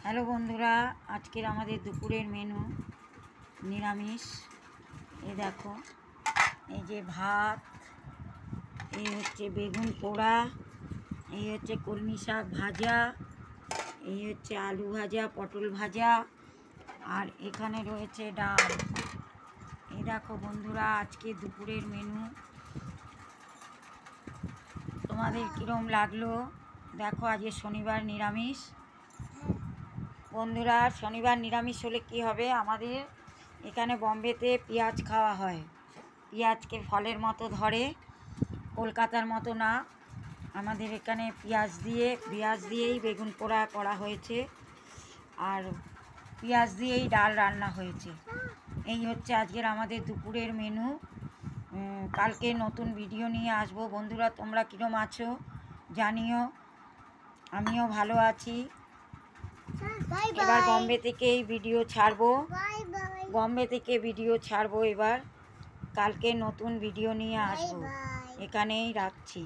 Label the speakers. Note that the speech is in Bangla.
Speaker 1: হ্যালো বন্ধুরা, আজকের আমাদের দুপুরের মেনু নিরামিষ। এই দেখো, এই যে ভাত, এই হচ্ছে বেগুন পোড়া, এই হচ্ছে কলমি শাক ভাজা, এই হচ্ছে আলু ভাজা, পটল ভাজা, আর এখানে রয়েছে ডাল। এই দেখো বন্ধুরা, আজকে দুপুরের মেনু। তোমাদের কীরকম লাগলো দেখো। আজকে শনিবার নিরামিষ বন্ধুরা। শনিবার নিরামিষ হলে কি হবে, আমাদের এখানে বম্বেতে পেঁয়াজ খাওয়া হয়। পেঁয়াজকে ফলের মতো ধরে, কলকাতার মতো না। আমাদের এখানে পেঁয়াজ দিয়েই বেগুন পোড়া করা হয়েছে, আর পেঁয়াজ দিয়েই ডাল রান্না হয়েছে। এই হচ্ছে আজকের আমাদের দুপুরের মেনু। কালকে নতুন ভিডিও নিয়ে আসবো বন্ধুরা। তোমরা কীরকম আছো জানিও। আমিও ভালো আছি। এবার বম্বে থেকেই ভিডিও ছাড়বো। এবার কালকে নতুন ভিডিও নিয়ে আসবো। এখানেই রাখছি।